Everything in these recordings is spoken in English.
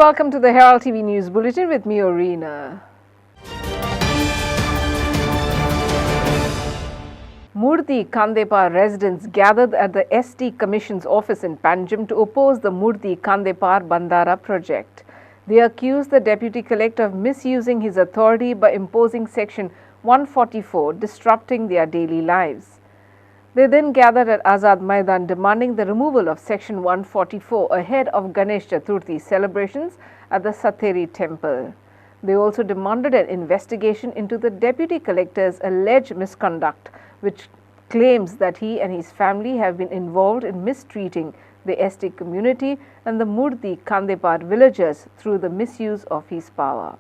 welcome to the Herald TV News Bulletin with me, Orina. Murthy Kandepar residents gathered at the ST Commission's office in Panjim to oppose the Murthy Kandepar Bandara project. They accused the Deputy Collector of misusing his authority by imposing Section 144, disrupting their daily lives. They then gathered at Azad Maidan demanding the removal of Section 144 ahead of Ganesh Chaturthi celebrations at the Satheri temple. They also demanded an investigation into the Deputy Collector's alleged misconduct, which claims that he and his family have been involved in mistreating the ST community and the Murthy Kandepar villagers through the misuse of his power.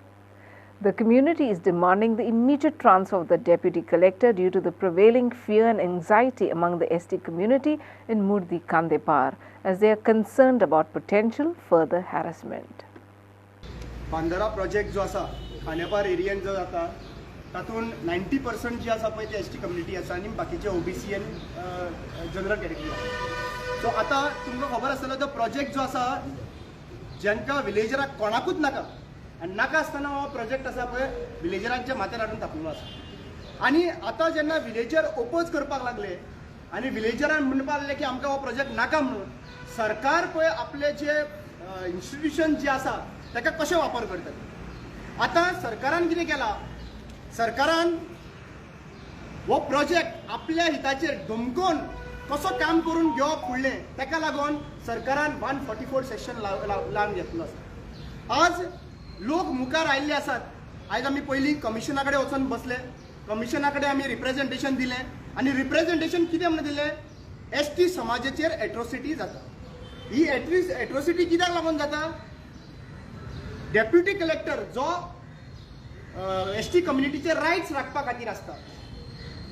The community is demanding the immediate transfer of the Deputy Collector due to the prevailing fear and anxiety among the ST community in Murthy Kandepar, as they are concerned about potential further harassment. Bandora project जो आसा Khandepar Ariane जो जाता तातून 90% जी आसा पळय ती ST community आसा आनी बाकीचे ओबीसी आनी जनरल कॅटेगरी सो आतां तुमकां खबर आसतलो तो प्रोजेक्ट जो आसा जेंकां विलेजराक कोणाकूच नाका आनी नाका आसतना हो प्रोजेक्ट आसा पळय विलेजरांच्या माथ्यार हाडून थापलेलो आसा आनी आतां जेन्ना विलेजर ओपोज करपाक लागले आनी विलेजरान म्हणपाक लागले की आमकां हो प्रोजेक्ट नाका म्हणून सरकार पळय आपले जे इन्स्टिट्यूशन जे आसा ताका कशें वापर करतात आतां सरकारान कितें केलां सरकारान हो प्रोजेक्ट आपल्या हिताचेर धमकोवन कसो काम करून घेवप फुडलें ताका लागून सरकारान 144 सेक्शन लावन घेतलो आसा आज लोक मुखार आयिल्ले आसात आयज आमी पयलीं कमिशना कडेन वचून बसले कमिशना कडेन आमी रिप्रेझेंटेशन दिलें आनी रिप्रेझेंटेशन कितें म्हणून दिलें एसटी समाजाचेर एट्रोसिटी जाता ही एट्रोसिटी कित्याक लागून जाता डेप्युटी कलेक्टर जो एसटी कम्युनिटीचे रायट्स राखपा खातीर आसता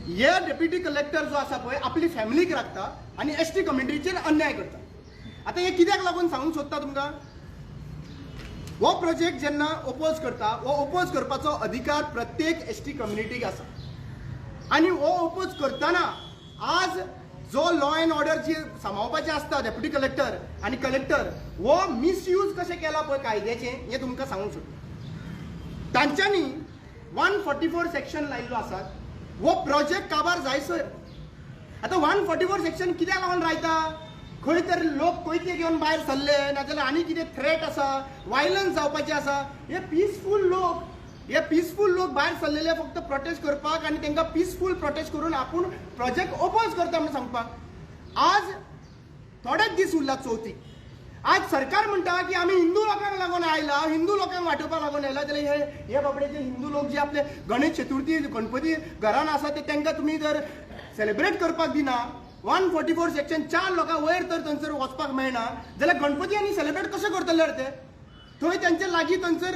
हे डेप्युटी कलेक्टर जो आसा पळय आपली फॅमिलीक राखता आनी एसटी कम्युनिटीचेर अन्याय करता आतां हे कित्याक लागून सांगूंक सोदता तुमकां हो प्रोजेक्ट जेन्ना ओपोज करता हो ओपोज करपाचो अधिकार प्रत्येक एसटी कम्युनिटीक आसा आनी हो ओपोज करतना आज जो लॉ एंड ऑर्डर जी सांबाळपाचें आसता डेप्युटी कलेक्टर आनी कलेक्टर हो मिसयूज कशें केला पळय कायद्याचें हें तुमकां सांगूंक सोदता तांच्यांनी 144 सेक्शन लायिल्लो आसा हो प्रोजेक्ट काबार जायसर आतां 144 सेक्शन कित्याक लागून रायता खंय तर लोक कोयते घेवन भायर सरले नाजाल्यार आनी कितें थ्रेट आसा वायलन्स जावपाचें आसा हे पीसफूल लोक भायर सरलेले फक्त प्रोटेस्ट करपाक आनी तांकां पीसफूल प्रोटेस्ट करून आपूण प्रोजेक्ट ओपोज करता म्हणून सांगपाक आज थोडेच दीस उरला चवथीक आज सरकार म्हणटा की आमी हिंदू लोकांक लागून आयला हिंदू लोकांक वाटोवपाक लागून आयला जाल्यार हे बाबडे जे हिंदू लोक जे आपले गणेश चतुर्थी गणपती घरान आसा ते तांकां तुमी जर सेलिब्रेट करपाक दिना 144 सेक्शन 4 लोकां वयर तर थंयसर वचपाक मेळना जाल्यार गणपती आनी सेलिब्रेट कशें करतले ते थंय तांचे लागीं थंयसर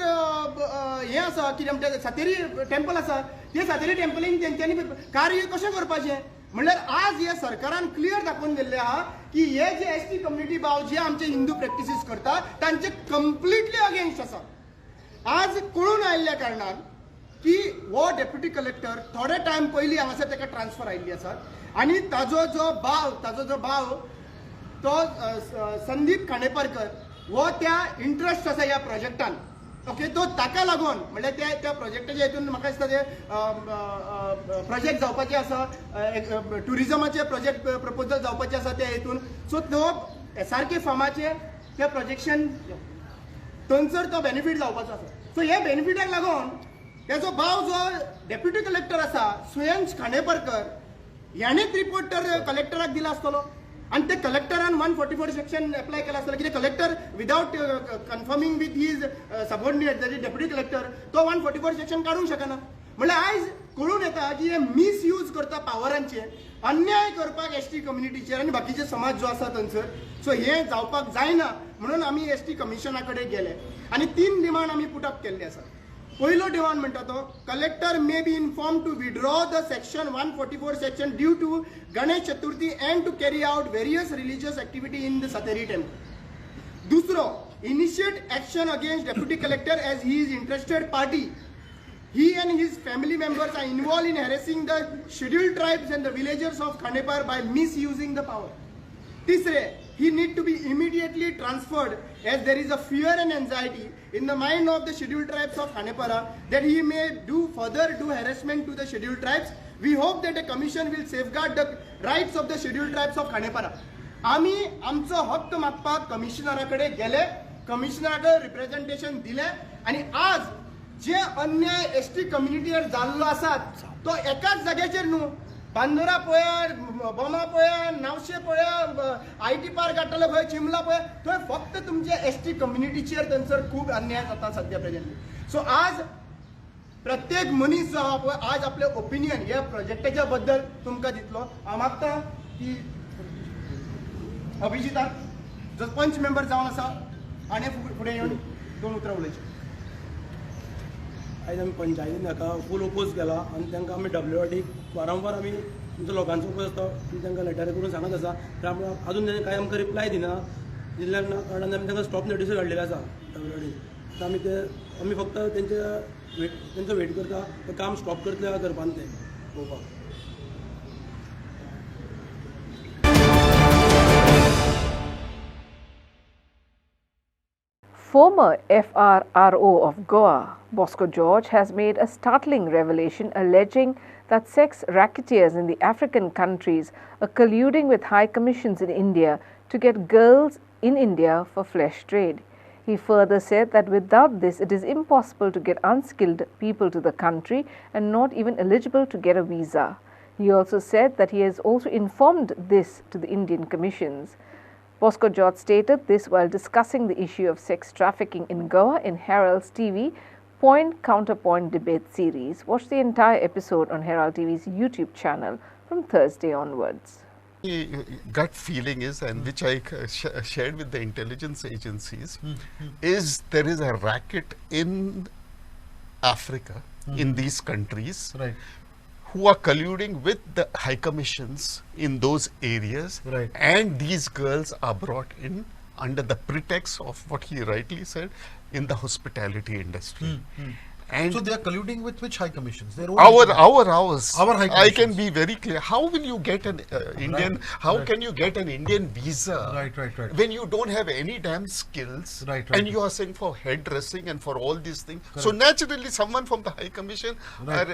हें आसा कितें म्हणटा सातेरी टेंपल आसा ते सातेरी टेंपलीन तेंच्यांनी कार्य कशें करपाचें म्हणल्यार आज हे सरकारान क्लियर दाखोवन दिल्लें आहा की हे जे एसटी कम्युनिटी भाव जे आमचे हिंदू प्रॅक्टिसीस करता तांचे कंप्लिटली अगेन्स्ट आसा आज कळून आयिल्ल्या कारणान की हो डेप्युटी कलेक्टर थोडे टायम पयलीं हांगासर ताका ट्रान्सफर आयिल्ली आसा आनी ताजो जो भाव तो संदीप खांडेपारकर हो त्या इंट्रस्ट आसा ह्या प्रोजेक्टान ओके तो ताका लागून म्हणल्यार त्या प्रोजेक्टाच्या हितून म्हाका दिसता ते प्रोजेक्ट जावपाचे आसा ट्युरिजमाचे प्रोजेक्ट प्रपोजल जावपाचे आसा त्या हितून सो तो SRK फार्माचे त्या प्रोजेक्शन थंयसर तो बेनिफीट जावपाचो आसा सो हे बेनिफिटाक लागून त्याचो भाव जो डेप्युटी कलेक्टर आसा सुयंश खांडेपारकर ह्यानेच रिपोर्ट तर कलेक्टराक दिला आसतलो आणि ते कलेक्टरान 144 सेक्शन एप्लाय केला आसतलो कित्याक collector without confirming with his subordinate that is deputy collector तो 144 सेक्शन काडूंक शकना म्हणल्यार आयज कळून येता की हे मिसयूज करता पावरांचे अन्याय करपाक एसटी कम्युनिटीचेर आनी बाकीचे समाज जो आसा थंयसर सो हे जावपाक जायना म्हणून आमी एसटी कमिशना कडेन गेले आनी 3 डिमांड आमी पुट अप केल्ले आसा पहिलो डिमांड म्हणटा तो collector may be inform to withdraw the section 144 section due to Ganesh Chaturthi and to carry out various religious activity in the Sateri temple दुसरो initiate action against deputy collector as he is interested party he and his family members are involved in harassing the scheduled tribes and the villagers of Khandepar by misusing the power. तिसरे he need to be immediately transferred, as there is a fear and anxiety in the mind of the scheduled tribes of Khanepara that he may further do harassment to the scheduled tribes. We hope that the commission will safeguard the rights of the scheduled tribes of Khanepara. आम्ही आमचो हक्क मागपाक कमिशनराकडे गेले, कमिशनराकडे representation दिले आणि आज जे अन्याय ST कम्युनिटीवर जाल्लो आसा तो एकाच जाग्याचेर न्हू, बांदोरा पळया, बोमा पळया, नावशे पळया, आयटी पार्क हाडटलो खंय, चिमला पळया, थंय फक्त तुमच्या एसटी कम्युनिटीचेर थंयसर खूब अन्याय जाता सद्या प्रेझेंटली. सो आज प्रत्येक मनीस जो आहा पळय आज आपले ओपिनियन ह्या प्रोजेक्टाच्या बद्दल तुमकां दितलो. हांव मागता की अभिजिता जो पंच मेंबर जावन आसा आनी फुडें येवन 2 उतरां उलयची. आयज आमी पंचायतीन हाका फूल ओपोज केला आनी तांकां आमी WRD वारंवार आमी तुमचो लोकांचो ओपोज आसता ती तांकां लेटर करून सांगत आसा. त्यामुळे अजून ताणें कांय आमकां रिप्लाय दिना दिल्ल्या कारणान आमी तांकां स्टॉप नोटीस काडलेली आसा WRD. आमी फक्त तेंचो वेट करता तें काम स्टॉप करतले करपान तें पळोवपाक. Former FRRO of Goa, Bosco George, has made a startling revelation alleging that sex racketeers in the African countries are colluding with high commissions in India to get girls in India for flesh trade. He further said that without this, it is impossible to get unskilled people to the country and not even eligible to get a visa. He also said that he has also informed this to the Indian commissions. Bosco George stated this while discussing the issue of sex trafficking in Goa in Herald's TV Point Counterpoint debate series. Watch the entire episode on Herald TV's YouTube channel from Thursday onwards. Gut feeling is, and which I shared with the intelligence agencies, is there is a racket in Africa, in these countries, Right. who are colluding with the high commissions in those areas, Right. and these girls are brought in under the pretext of what he rightly said in the hospitality industry. And So they are colluding with which high commissions? Their own ours. Our high I can commissions. be very clear. How will you get an Indian? How right. can you get an Indian visa? Right. When you don't have any damn skills, Right. and you are saying for hairdressing and for all these things. So naturally, someone from the High Commission, Right.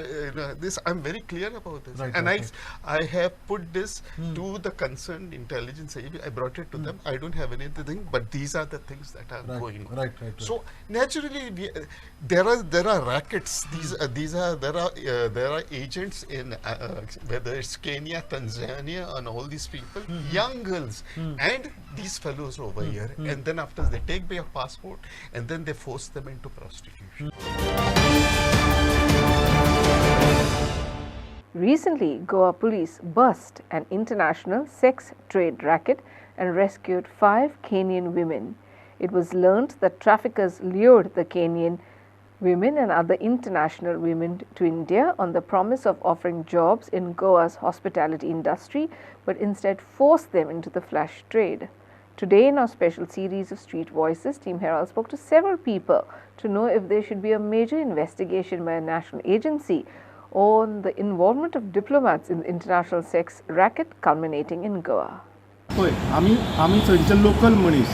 this I'm very clear about this, Right, and right, I have put this to the concerned intelligence. I brought it to them. I don't have anything, but these are the things that are going on. Right. So naturally, there are rackets. There are agents in whether it's Kenya, Tanzania, and all these people, young girls, and these fellows over here, and then after they take their passport, and then they force them into prostitution. Recently, Goa police bust an international sex trade racket and rescued 5 Kenyan women. It was learnt that traffickers lured the Kenyan women and other international women to India on the promise of offering jobs in Goa's hospitality industry, but instead forced them into the flesh trade. Today, in our special series of Street Voices, Team Herald spoke to several people to know if there should be a major investigation by a national agency on the involvement of diplomats in the international sex racket culminating in Goa. पळय आमी थंयचे local मनीस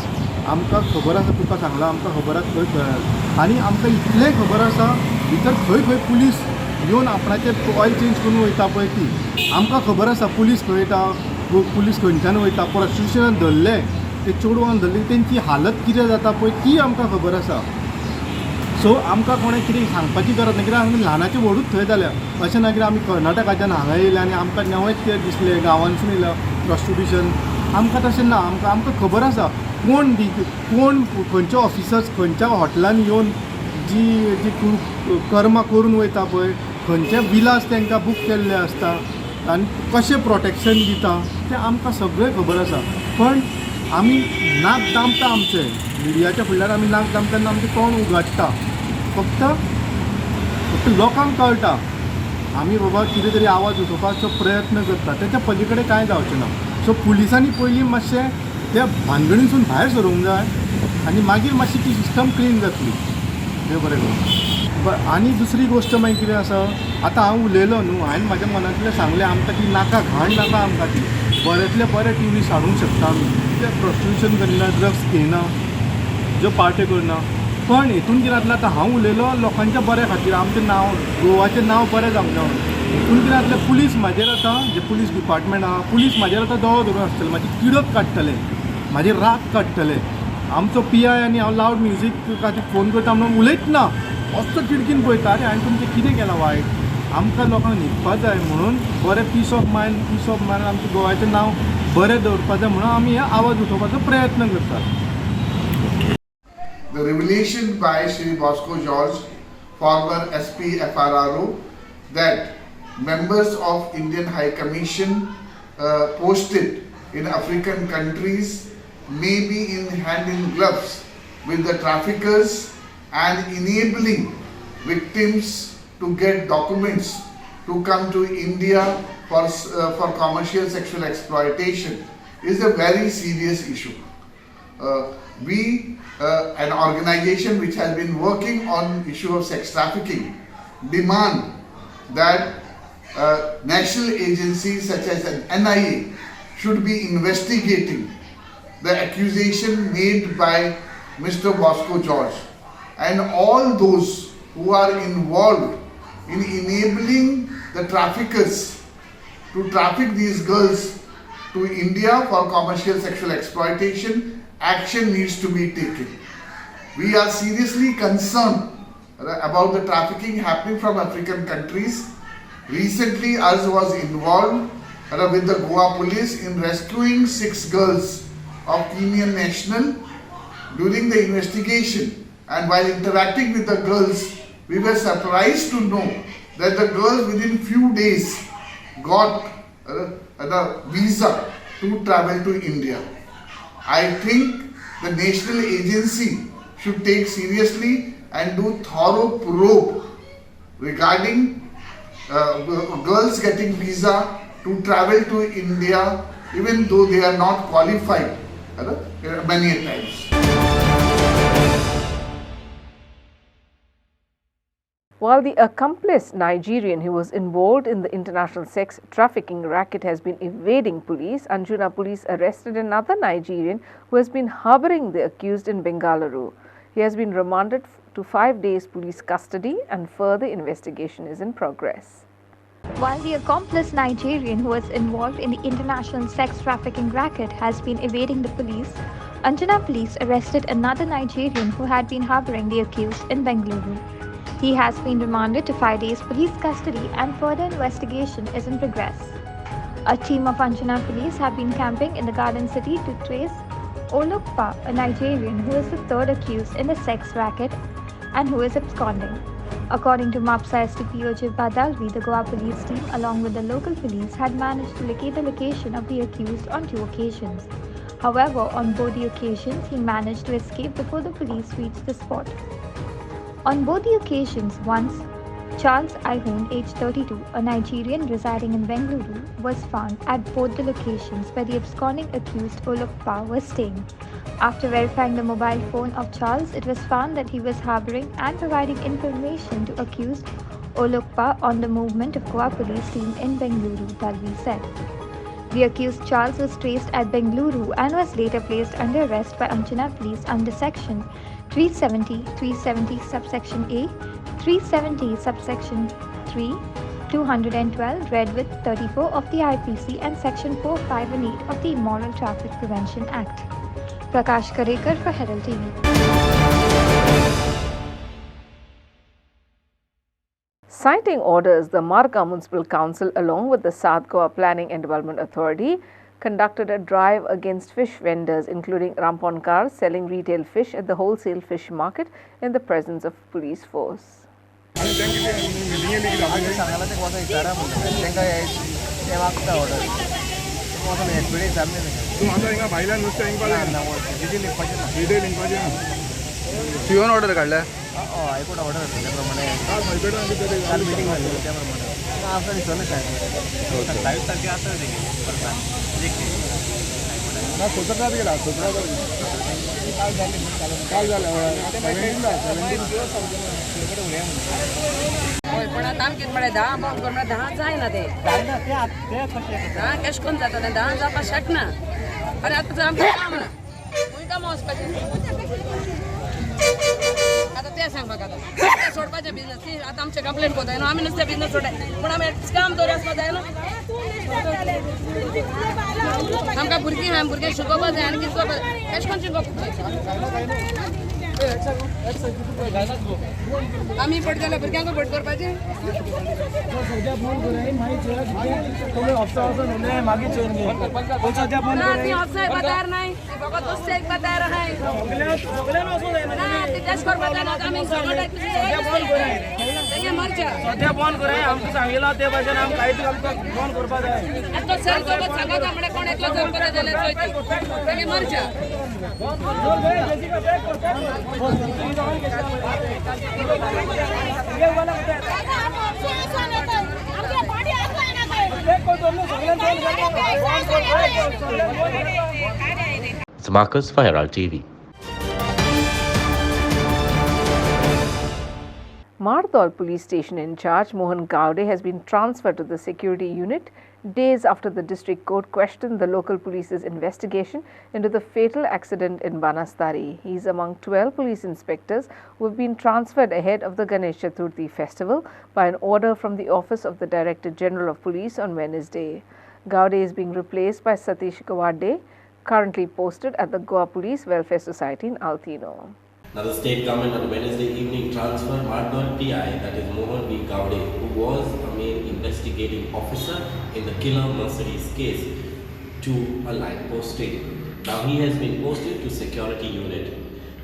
आमकां खबर आसा तुका सांगलां आमकां खबर आसा खंय खंय आनी आमकां इतलेंय खबर आसा भितर खंय खंय पुलीस येवन आपणाचें ऑयल चेंज करून वयता पळय ती आमकां खबर आसा पुलीस खंय वयता पुलीस खंयच्यान वयता प्रॉस्टिट्युशनान धरले ते चेडवान धरले तेंची हालत कितें जाता पळय ती आमकां खबर आसा. सो आमकां कोणें कितें सांगपाची गरज ना कित्याक आमी ल्हानाचे व्हडूच थंय जाल्या अशें ना कित्याक आमी कर्नाटकाच्यान हांगा येयले आनी आमकां नेवेच कितें दिसलें गांवांसून येयला प्रॉस्टिट्युशन आमकां तशें ना आमकां खबर आसा कोण खंयचे ऑफिसर्स खंयच्या हॉटेलान येवन जी कर्मां करून वयता पळय खंयचे विलास तांकां बूक केल्ले आसता आनी कशें प्रोटेक्शन दिता तें आमकां सगळें खबर आसा. पण आमी नाक दामता आमचें मिडियाच्या फुडल्यार आमी नाक दामता तेन्ना आमचें तोंड उगडटा फक्त लोकांक कळटा आमी बाबा कितें तरी आवाज उठोवपाचो प्रयत्न करता तेच्या पलीकडे कांय जावचें ना. सो पुलिसांनी पयलीं मातशें त्या भानगडींसून भायर सरूंक जाय आनी मागीर मातशी ती सिस्टम क्लीन जातली. देव बरें करूं. आनी दुसरी गोश्ट मागीर कितें आसा आतां हांव उलयलो न्हू हांवें म्हाज्या मनांतलें सांगलें आमकां ती नाका घाण नाका आमकां ती बऱ्यांतले बरे ट्युरिस्ट हाडूंक शकता आमी ते प्रॉस्टिट्यूशन करिना ड्रग्स घेयना ज्यो पार्टी करना पण हितून कितें जातलें आतां हांव उलयलो लोकांच्या बऱ्या खातीर आमचें नांव गोवाचें नांव बरें जावंक जाय हितून कितें जातलें पुलीस म्हाजेर आतां जे पुलीस डिपार्टमेंट आहा पुलीस म्हाजेर आतां दोळो धरून आसतले म्हाजी किडक काडटले म्हाजे राग काडटले आमचो PI आनी हांव लावड म्युजीक खातीर फोन करता म्हणून उलयत ना असो चिडकीन पळयता अरे हांवें तुमचें कितें केलां वायट आमकां लोकांक न्हिदपा जाय म्हणून बरें पीस ऑफ मायंड आमचें गोवाचें नांव बरें दवरपा जाय म्हणून आमी हे आवाज उठोवपाचो प्रयत्न करतात. The revelation by Shri Bosco George, former SP FRRO, that members of Indian High Commission posted in African countries may be hand in gloves with the traffickers and enabling victims to get documents to come to India for commercial sexual exploitation is a very serious issue. We an organization which has been working on issue of sex trafficking demand that national agencies such as an NIA should be investigating the accusation made by Mr. Bosco George and all those who are involved in enabling the traffickers to traffic these girls to India for commercial sexual exploitation. Action needs to be taken. We are seriously concerned about the trafficking happening from African countries. Recently, us was involved with the Goa police in rescuing 6 girls of Kenyan national during the investigation. And while interacting with the girls, we were surprised to know that the girls within few days got a visa to travel to India. I think the national agency should take seriously and do thorough probe regarding girls getting visa to travel to India even though they are not qualified many times. While the accomplice Nigerian who was involved in the international sex trafficking racket has been evading police, Anjuna police arrested another Nigerian who has been harboring the accused in Bengaluru. He has been remanded to 5 days police custody and further investigation is in progress. While the accomplice Nigerian who was involved in the international sex trafficking racket has been evading the police, Anjuna police arrested another Nigerian who had been harboring the accused in Bengaluru. He has been remanded to 5 days police custody and further investigation is in progress. A team of Anjuna police have been camping in the Garden City to trace Olokpa, a Nigerian who is the third accused in the sex racket and who is absconding. According to MAPSA SDPO Badalvi, the Goa police team along with the local police had managed to locate the location of the accused on 2 occasions. However, on both the occasions, he managed to escape before the police reached the spot. On both the occasions, once Charles Ihone, aged 32, a Nigerian residing in Bengaluru, was found at both the locations where the absconding accused Olokpa was staying. After verifying the mobile phone of Charles, it was found that he was harboring and providing information to accused Olokpa on the movement of Goa police team in Bengaluru, Dalvi said. The accused Charles was traced at Bengaluru and was later placed under arrest by Anjuna police under section 370 subsection A, 370 subsection 3, 212 read with 34 of the IPC and section 4, 5 and 8 of the Immoral Traffic Prevention Act. Prakash Karekar for Herald TV. Citing orders, the Marga Municipal Council along with the South Goa Planning and Development Authority conducted a drive against fish vendors including ramponkars selling retail fish at the wholesale fish market in the presence of police force. तुवें order काडल्या high court order त्याप्रमाणे काल meeting झाली त्याप्रमाणे आपलं दिसलं काय 27 तारखे असं स्वतंत्र गेला स्वतंत्र काल झालं पण आतां आमी कितें म्हळें 10 बॉम्ब करून 10 जायना ते 10 कशें करून जाता तें 10 जावपाक शकना आनी आतां आमचें काम ना खूंय काम वचपाचें आतां तें सांगपाक आतां सोडपाचें बिजनस आतां आमचें कंप्लेन कोताय न्हू आमी नुस्तें बिजनस सोडाय पूण आमी काम दवरी वचपा जाय न्हू आमकां भुरगीं आहा भुरगें शिकोवपा जाय आनी कितें करपा जाय कशें करून शिकोवप आमी भट जाल्यार भुरग्यांक भट करपाचें तयार नाही फकत नुस्तें एकपा तयार आहाय तेश करपा जायना आमी तेगे मरच्या सध्या बंद कराय आमकां सांगिलां ते भाशेन आमी कांयच आमकां बंद करपा जाय आतां सर सोबत सांगता म्हळ्यार कोण एकलो जर करत जाल्यार चोयता तेगे मरच्या It's Marcus for Herald TV. Mardol police station in charge Mohan Gowde has been transferred to the security unit days after the district court questioned the local police's investigation into the fatal accident in Banastari. He is among 12 police inspectors who have been transferred ahead of the Ganesh Chaturthi festival by an order from the office of the Director General of Police on Wednesday. Gowde is being replaced by Satish Gawade, currently posted at the Goa Police Welfare Society in Altino. Now the state government on Wednesday evening transferred Mardol PI, that is Mohan V. Gowde, who was a main investigating officer in the killer Mercedes case, to a line posting. Now he has been posted to security unit.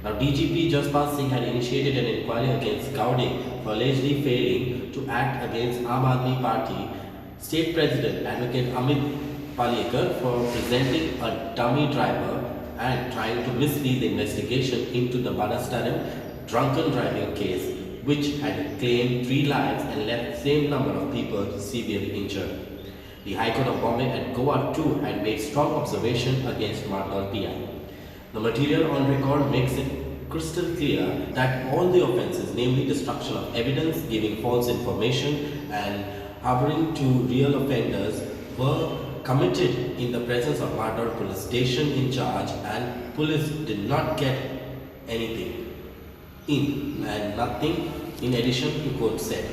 Now DGP Jaspal Singh had initiated an inquiry against Gowde for allegedly failing to act against Aam Aadmi Party State President Advocate Amit Palekar for presenting a dummy driver and trying to mislead the investigation into the Banastaram drunken driving case, which had claimed 3 lives and left the same number of people severely injured. The High Court of Bombay at Goa too had made strong observation against Mardol PI. The material on record makes it crystal clear that all the offences, namely destruction of evidence, giving false information and harboring to real offenders, were committed in the presence of Mardol police station in charge, and police did not get anything in and nothing in addition to court said.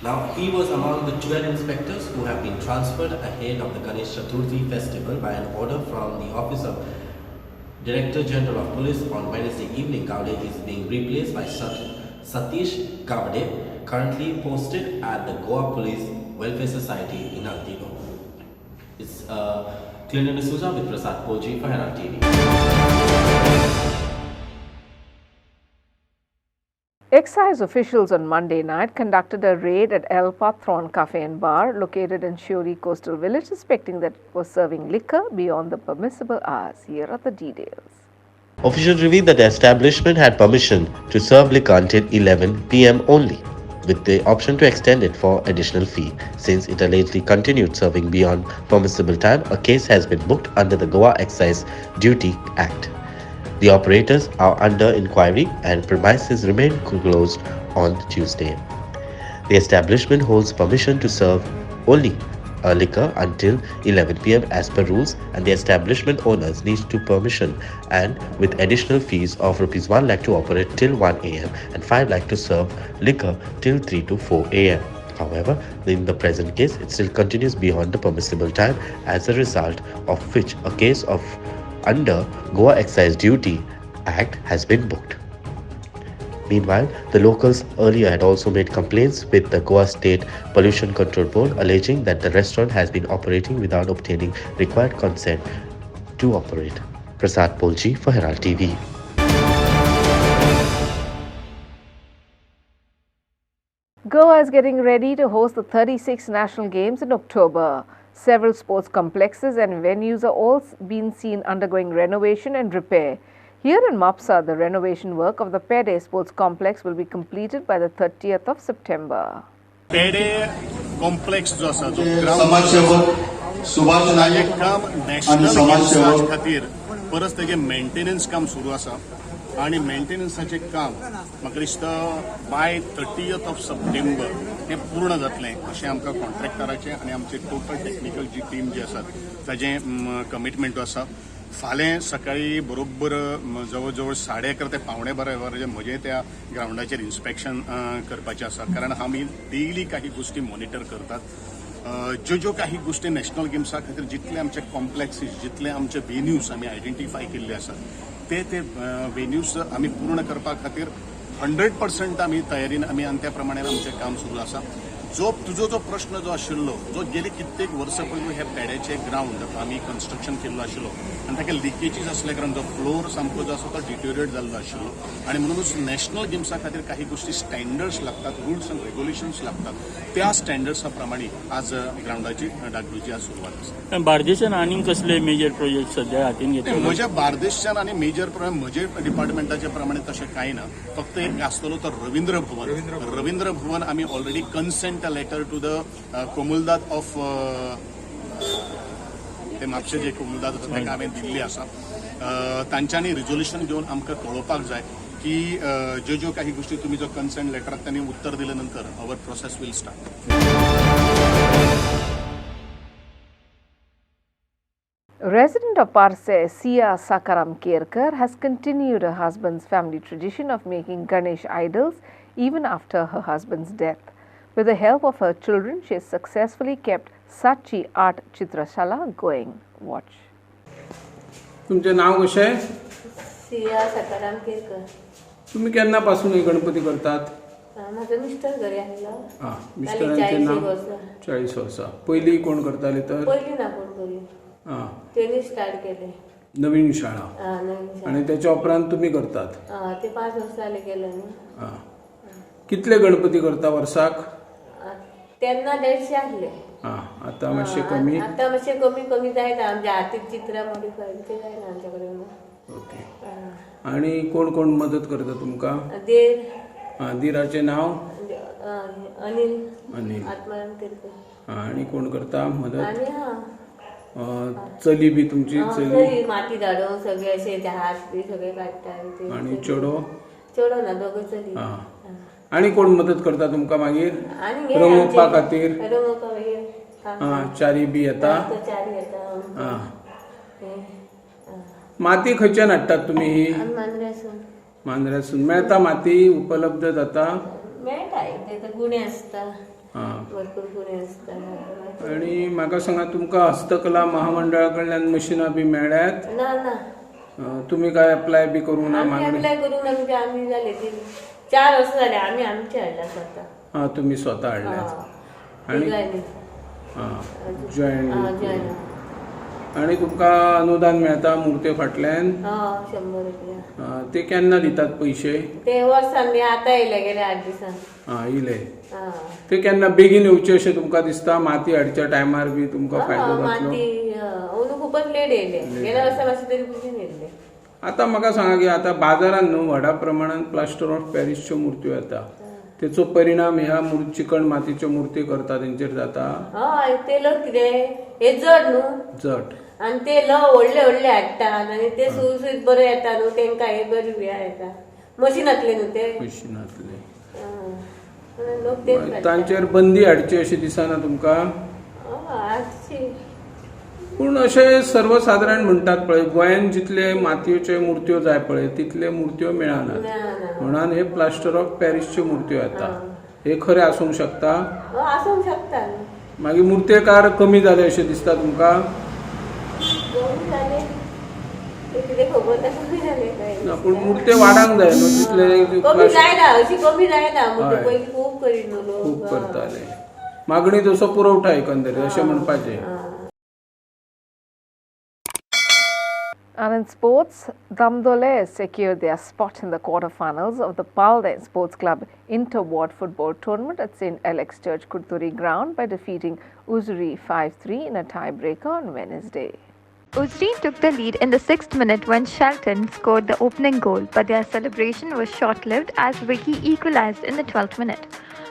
Now he was among the 12 inspectors who have been transferred ahead of the Ganesh Chaturthi festival by an order from the office of Director General of Police on Wednesday evening. Gowde is being replaced by Satish Gawade, currently posted at the Goa Police Welfare Society in Altino. It's Clinton D'Souza with Prasad Poji for Herald TV. Excise officials on Monday night conducted a raid at El Patron Cafe and Bar located in Shuri Coastal Village, suspecting that it was serving liquor beyond the permissible hours. Here are the details. Officials revealed that the establishment had permission to serve liquor until 11 p.m. only, with the option to extend it for additional fee. Since it allegedly continued serving beyond permissible time, a case has been booked under the Goa Excise Duty Act. The operators are under inquiry and premises remain closed on Tuesday. The establishment holds permission to serve only liquor until 11 p.m. as per rules, and the establishment owners need to permission and with additional fees of Rs 1 lakh to operate till 1 a.m. and 5 lakh to serve liquor till 3 to 4 a.m. However, in the present case, it still continues beyond the permissible time, as a result of which a case of under Goa Excise Duty Act has been booked. Meanwhile, the locals earlier had also made complaints with the Goa State Pollution Control Board, alleging that the restaurant has been operating without obtaining required consent to operate. Prasad Polji for Herald TV. Goa is getting ready to host the 36th National Games in October. Several sports complexes and venues are all being seen undergoing renovation and repair. Here in Mapsa, the renovation work of the Pede Sports Complex will be completed by the 30th of September. Pede Complex जो आसा तो ground Subhash नायक काम national गेम्सा खातीर परस तेगे maintenance काम सुरू आसा आनी मेंटेनन्साचें काम म्हाका दिसता बाय 30th of September तें पूर्ण जातलें अशें आमकां कॉन्ट्रॅक्टराचें आनी आमची टोटल टेक्निकल जी टीम जी आसा ताजें कमिटमेंट आसा. फाल्यां सकाळीं बरोबर जवळ जवळ 11:30 ते 11:15 म्हजें त्या ग्राउंडाचेर इन्स्पेक्शन करपाचें आसा, कारण आमी डेली काही गोष्टी मॉनिटर करतात. ज्यो काही गोष्टी नॅशनल गेम्सा खातीर जितले आमचे कॉम्प्लेक्सीस, जितले आमचे वेन्यूज आमी आयडेंटिफाय केल्ले आसात ते वेन्यूज आमी पूर्ण करपा खातीर 100% आमी तयारीन आमी आनी त्या प्रमाणे आमचें काम सुरू आसा. तुजो जो प्रश्न जो आशिल्लो, जो गेले कित्येक वर्सां पयलीं हे पेड्याचे ग्राउंड आमी कन्स्ट्रक्शन केल्लो आशिल्लो आनी ताका लिकेजीस असल्या कारण जो फ्लोर सामको जो आसा तो डिटोरिएट जाल्लो आशिल्लो आनी म्हणूनच नॅशनल गेम्सा खातीर काही गोष्टी स्टँडर्ड्स लागतात, रुल्स अँड रेग्युलेशन्स लागतात. त्या स्टँडर्ड्सा प्रमाणे आज ग्राउंडाची डागडूची आज सुरवात आसा. बार्देशान आनीक कसले मेजर प्रोजेक्ट सध्या हातीन घेतले? म्हज्या बार्देशान आनी मेजर प्रोग्राम म्हजे डिपार्टमेंटाचे प्रमाणे तशें कांय ना. फक्त एक आसतलो तो रवींद्र भवन आमी already consent letter to the कोमुलदाद ऑफ ते म्हापशे जे कोमुलदाद आसा ताका हांवें दिल्ली आसा. तांच्यांनी रिझोल्युशन घेवन आमकां कळोवपाक जाय की ज्यो काही गोष्टी तुम्ही जो कन्सेंट लेटराक त्यांनी उत्तर दिल्या नंतर our process will start. Resident of Parse, Sia Sakaram Kerkar has continued her husband's family tradition of making Ganesh idols even after her husband's death. With the help of her children, she has successfully kept Sachi Art Chitrashala going. Watch. तुमचे नाव कशें? सिया सकाराम केरकर. तुम्ही केन्नापासून हे गणपती करतात? माझा mister घरी आलेला. मिस्टरांचे नाव 40 वर्सां. पयलीं कोण करताले तर? पयलीं ना कोण करी. त्यांनी स्टार्ट केले. नवीन शाळा. आणि त्याच्या उपरांत तुम्ही करतात? ते 5 वर्ष जाले केलं ना. कितले गणपती करता वर्साक? त्यांना 150 आसले. आता मातशे कमी? आता मातशे कमी जायना. आमच्या हातीक चित्रां मॉडिफाय ते जायना आमच्या कडेन. ओके. आणि कोण कोण मदत करता तुमकां? देर. दिराचे नाव? अनिल आत्माराम केरकर. आणि कोण करता मदत? आणि चली बी तुमची? चली माती धाडून सगळे असे जहाज बी सगळे काडटा. आणि चेडो? चेडो ना दोघं चली. आणि कोण मदत करता तुमकां मागीर रंगोवपा खातीर? चारी बी येता? माती खंयच्यान हाडटात तुमी ही? मांद्र्यासून. मेळता माती? उपलब्ध जाता? मेळटा. गुणे आसता, भरपूर गुणे आसता. आणि म्हाका सांगा, तुमकां हस्तकला महामंडळा कडल्यान मशिनां बी मेळ्ळ्यात? ना. तुम्ही काय अप्लाय बी करूंक ना? अप्लाय करूंक ना. आमी जाले 4 वर्ष जाले आमी आमचे हाडला स्वता. तुम्ही स्वतः हाडल्यात. आणि जॉईन. आणि तुमकां अनुदान मेळता मुर्ते फाटल्यान? 100 रुपया. ते केन्ना दितात पैसे? ते वर्सान मी आता येयले गेले 8 दिसांक. येयले. ते केन्ना बेगीन येवचे अशें तुमकां दिसता? माती हाडच्या टायमार बी तुमकां फायदो जातलो? माती खूपच लेट येयले. गेल्या वर्सा मातशे तरी बेगीन येयले. आता म्हाका सांगा की आता बाजारात न्हू व्हडा प्रमाणात प्लास्टर ऑफ पॅरिसच्यो मूर्त्यो येता. तेचो परिणाम ह्या चिकण मातीच्यो मूर्ती करता तेंचेर जाता? हय. ते लोक कितें हे जड न्हू. जड. आणि ते व्हडले हाडटात आणि ते सुरसुरीत बरे येता न्हू. तेंकां हे बरी येता. मशिनांतले न्हू ते. मशिनांतले. लोक तेच तांचेर बंदी हाडची अशी दिसना तुमकां? हाडची. पूण अशें सर्वसाधारण म्हणटात पळय, गोंयांत जितले मातयेच्यो मुर्त्यो जाय पळय तितले मुर्त्यो मेळनात. म्हणून हे प्लास्टर ऑफ पॅरिसच्यो मुर्त्यो येता. हे खरें आसूंक शकता? आसूंक शकता. मागीर मुर्तेकार कमी जाले अशें दिसता तुमकां? पूण मुर्ते वाडोंक जाय न्हू तितले? कमी जायना. अशी कमी जायना. पयलीं खूब करीन न्हू लोक. खूब करताले. मागणी तसो पुरवठा एकंदरीत अशें म्हणपाचें. And in sports, Damdole secured their spot in the quarterfinals of the Palde Sports Club Inter-Ward Football Tournament at St. Alex Church, Kurturi ground by defeating Uzuri 5-3 in a tiebreaker on Wednesday. Uzuri took the lead in the 6th minute when Shelton scored the opening goal, but their celebration was short-lived as Vicky equalized in the 12th minute.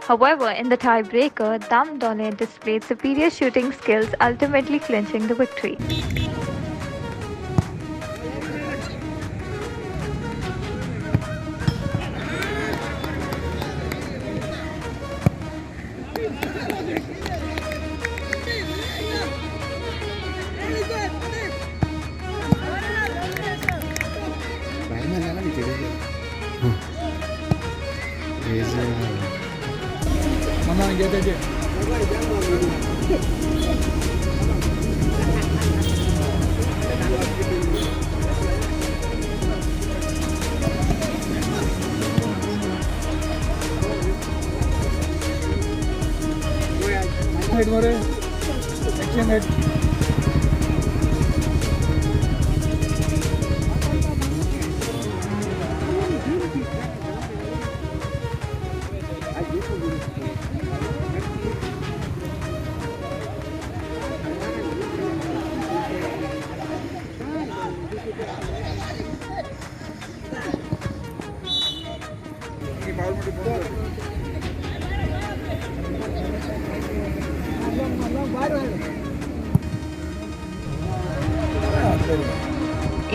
However, in the tiebreaker, Damdole displayed superior shooting skills, ultimately clinching the victory.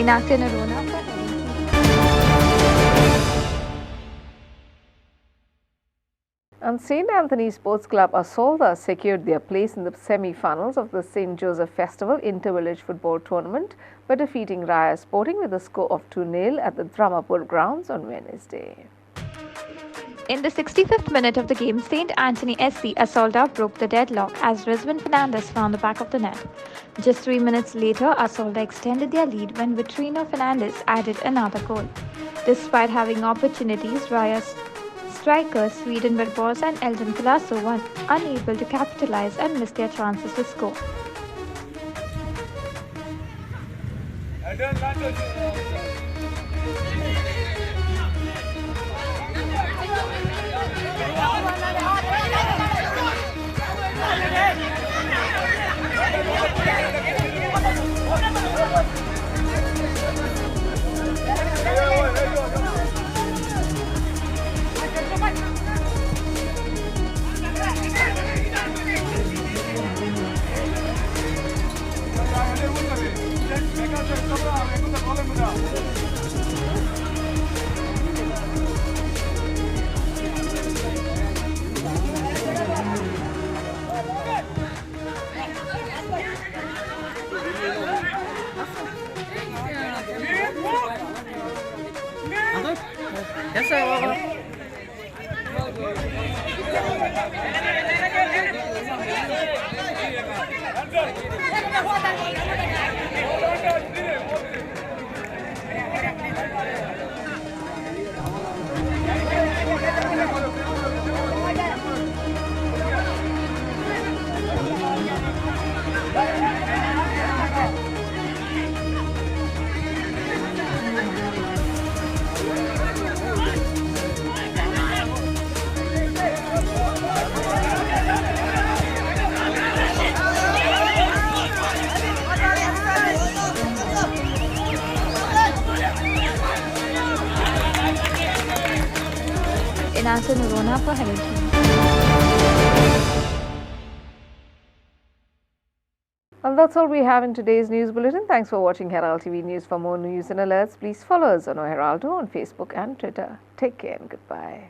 Inasia Narona for Herald. And St. Anthony Sports Club Asolda secured their place in the semi-finals of the St. Joseph Festival Inter-Village Football Tournament by defeating Raya Sporting with a score of 2-0 at the Dramapur grounds on Wednesday. In the 65th minute of the game, St. Anthony SC Asolda broke the deadlock as Rizwan Fernandez found the back of the net. Just 3 minutes later, Asolda extended their lead when Vitorino Fernandez added another goal. Despite having opportunities, Raya's strikers Sweden Verbos and Eldon Colasso were unable to capitalize and missed their chances to score. Yes, sir. Inasia Narona for Herald. And that's all we have in today's news bulletin. Thanks for watching Herald TV News. For more news and alerts, please follow us on Heraldo on Facebook and Twitter. Take care and goodbye.